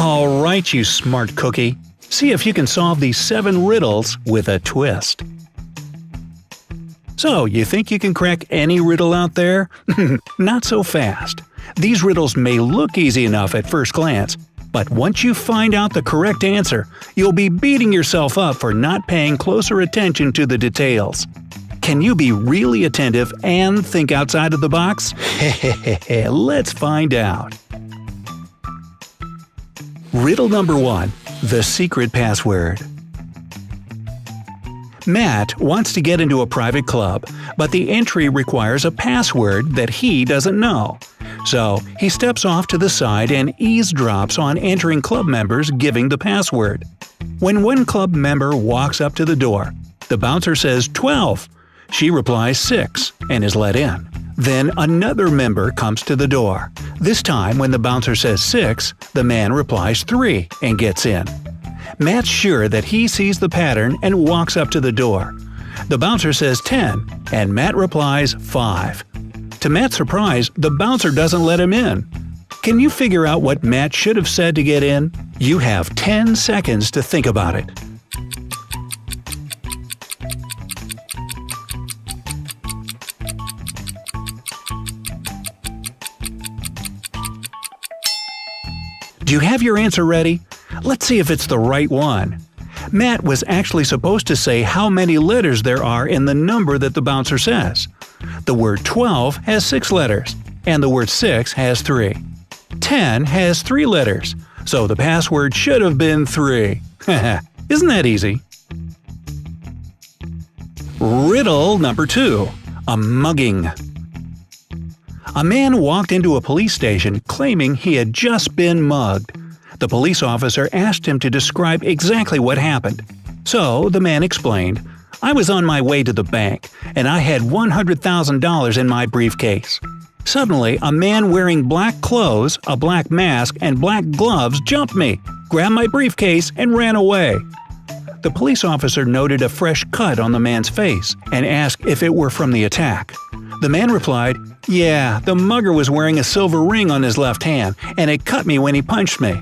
Alright, you smart cookie. See if you can solve these 7 riddles with a twist. So, you think you can crack any riddle out there? Not so fast. These riddles may look easy enough at first glance, but once you find out the correct answer, you'll be beating yourself up for not paying closer attention to the details. Can you be really attentive and think outside of the box? Let's find out. Riddle number 1. The secret password. Matt wants to get into a private club, but the entry requires a password that he doesn't know. So, he steps off to the side and eavesdrops on entering club members giving the password. When one club member walks up to the door, the bouncer says 12. She replies 6 and is let in. Then another member comes to the door. This time, when the bouncer says 6, the man replies 3 and gets in. Matt's sure that he sees the pattern and walks up to the door. The bouncer says 10, and Matt replies 5. To Matt's surprise, the bouncer doesn't let him in. Can you figure out what Matt should have said to get in? You have 10 seconds to think about it. Do you have your answer ready? Let's see if it's the right one. Matt was actually supposed to say how many letters there are in the number that the bouncer says. The word 12 has 6 letters, and the word 6 has 3. 10 has 3 letters, so the password should have been 3. Isn't that easy? Riddle number 2. A mugging. A man walked into a police station claiming he had just been mugged. The police officer asked him to describe exactly what happened. So the man explained, "I was on my way to the bank, and I had $100,000 in my briefcase. Suddenly, a man wearing black clothes, a black mask, and black gloves jumped me, grabbed my briefcase, and ran away." The police officer noted a fresh cut on the man's face and asked if it were from the attack. The man replied, "Yeah, the mugger was wearing a silver ring on his left hand, and it cut me when he punched me."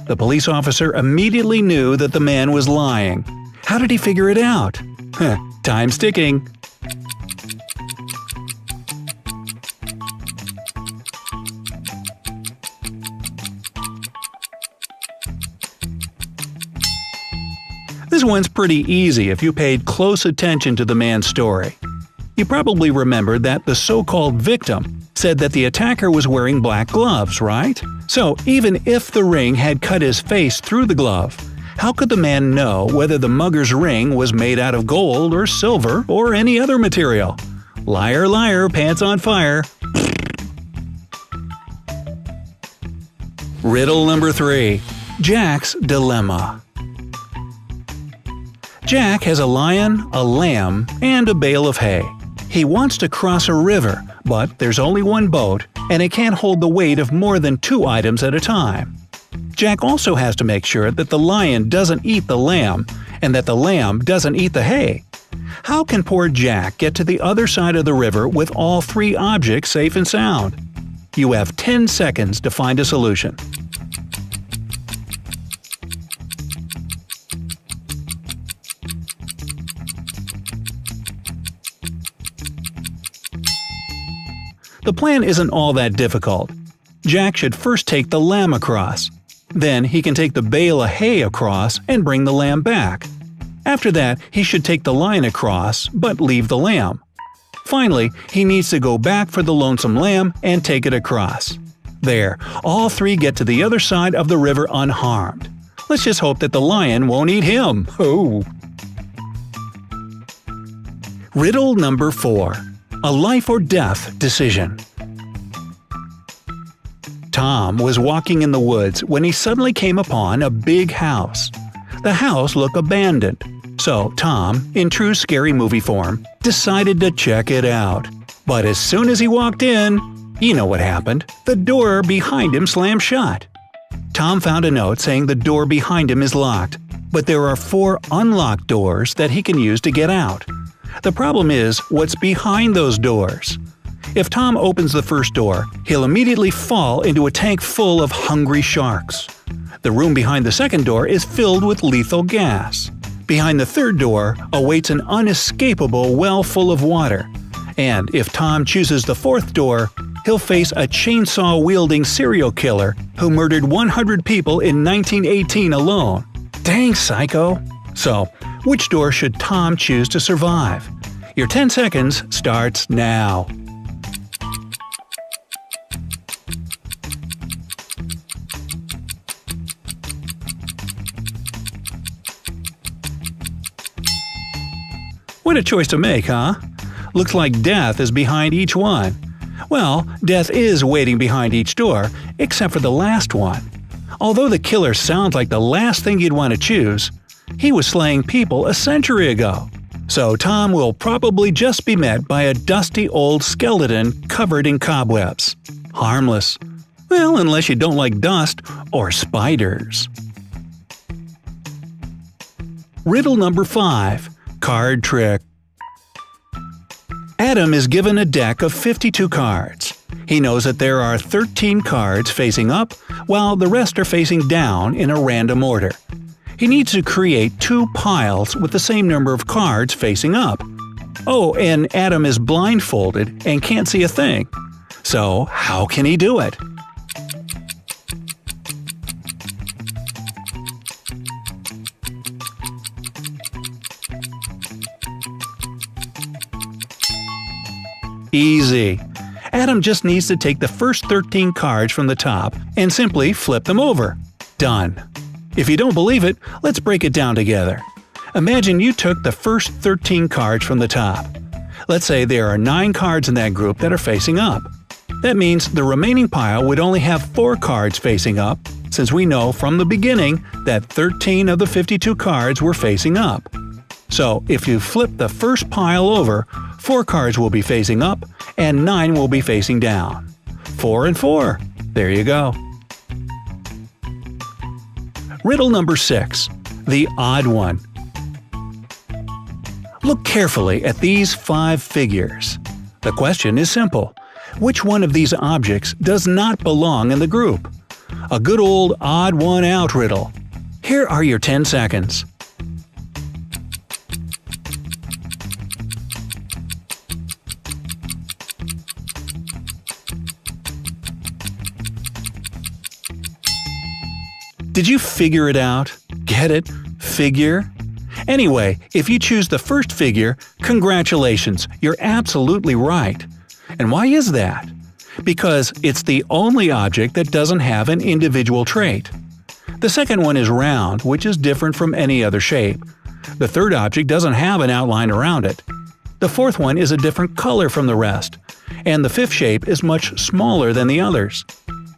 The police officer immediately knew that the man was lying. How did he figure it out? Time's ticking. This one's pretty easy if you paid close attention to the man's story. You probably remember that the so-called victim said that the attacker was wearing black gloves, right? So even if the ring had cut his face through the glove, how could the man know whether the mugger's ring was made out of gold or silver or any other material? Liar, liar, pants on fire. Riddle number 3. Jack's dilemma. Jack has a lion, a lamb, and a bale of hay. He wants to cross a river, but there's only one boat, and it can't hold the weight of more than 2 items at a time. Jack also has to make sure that the lion doesn't eat the lamb, and that the lamb doesn't eat the hay. How can poor Jack get to the other side of the river with all 3 objects safe and sound? You have 10 seconds to find a solution. The plan isn't all that difficult. Jack should first take the lamb across. Then he can take the bale of hay across and bring the lamb back. After that, he should take the lion across, but leave the lamb. Finally, he needs to go back for the lonesome lamb and take it across. There, all 3 get to the other side of the river unharmed. Let's just hope that the lion won't eat him. Oh. Riddle number 4. A life or death decision. Tom was walking in the woods when he suddenly came upon a big house. The house looked abandoned, so Tom, in true scary movie form, decided to check it out. But as soon as he walked in, you know what happened. The door behind him slammed shut. Tom found a note saying the door behind him is locked, but there are 4 unlocked doors that he can use to get out. The problem is what's behind those doors. If Tom opens the first door, he'll immediately fall into a tank full of hungry sharks. The room behind the second door is filled with lethal gas. Behind the third door awaits an unescapable well full of water. And if Tom chooses the fourth door, he'll face a chainsaw-wielding serial killer who murdered 100 people in 1918 alone. Dang, psycho! So, which door should Tom choose to survive? Your 10 seconds starts now. What a choice to make, huh? Looks like death is behind each one. Well, death is waiting behind each door, except for the last one. Although the killer sounds like the last thing you'd want to choose, he was slaying people a century ago. So Tom will probably just be met by a dusty old skeleton covered in cobwebs. Harmless. Well, unless you don't like dust or spiders. Riddle number 5. Card trick. Adam is given a deck of 52 cards. He knows that there are 13 cards facing up, while the rest are facing down in a random order. He needs to create 2 piles with the same number of cards facing up. Oh, and Adam is blindfolded and can't see a thing. So, how can he do it? Easy. Adam just needs to take the first 13 cards from the top and simply flip them over. Done. If you don't believe it, let's break it down together. Imagine you took the first 13 cards from the top. Let's say there are 9 cards in that group that are facing up. That means the remaining pile would only have 4 cards facing up, since we know from the beginning that 13 of the 52 cards were facing up. So if you flip the first pile over, 4 cards will be facing up and 9 will be facing down. 4 and 4. There you go. Riddle number 6. The odd one. Look carefully at these 5 figures. The question is simple. Which one of these objects does not belong in the group? A good old odd one out riddle. Here are your 10 seconds. Did you figure it out? Get it? Figure? Anyway, if you choose the first figure, congratulations, you're absolutely right. And why is that? Because it's the only object that doesn't have an individual trait. The second one is round, which is different from any other shape. The third object doesn't have an outline around it. The fourth one is a different color from the rest. And the fifth shape is much smaller than the others.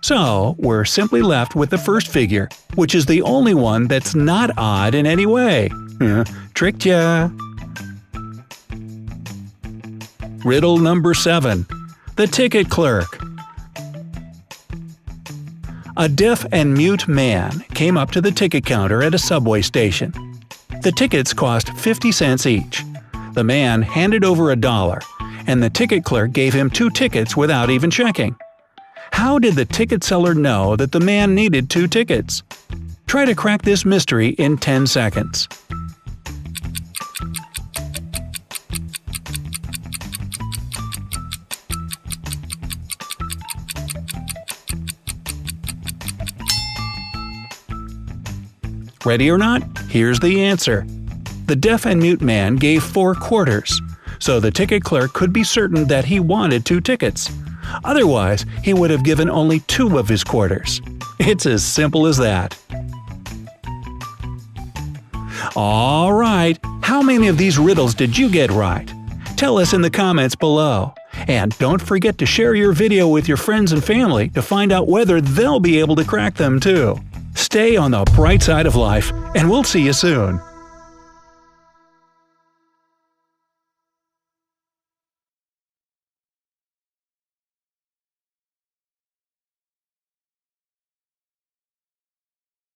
So, we're simply left with the first figure, which is the only one that's not odd in any way. Tricked ya! Riddle number 7. The ticket clerk. A deaf and mute man came up to the ticket counter at a subway station. The tickets cost 50 cents each. The man handed over $1, and the ticket clerk gave him 2 tickets without even checking. How did the ticket seller know that the man needed 2 tickets? Try to crack this mystery in 10 seconds. Ready or not? Here's the answer. The deaf and mute man gave 4 quarters, so the ticket clerk could be certain that he wanted 2 tickets. Otherwise, he would have given only 2 of his quarters. It's as simple as that. Alright, how many of these riddles did you get right? Tell us in the comments below. And don't forget to share your video with your friends and family to find out whether they'll be able to crack them too. Stay on the bright side of life, and we'll see you soon.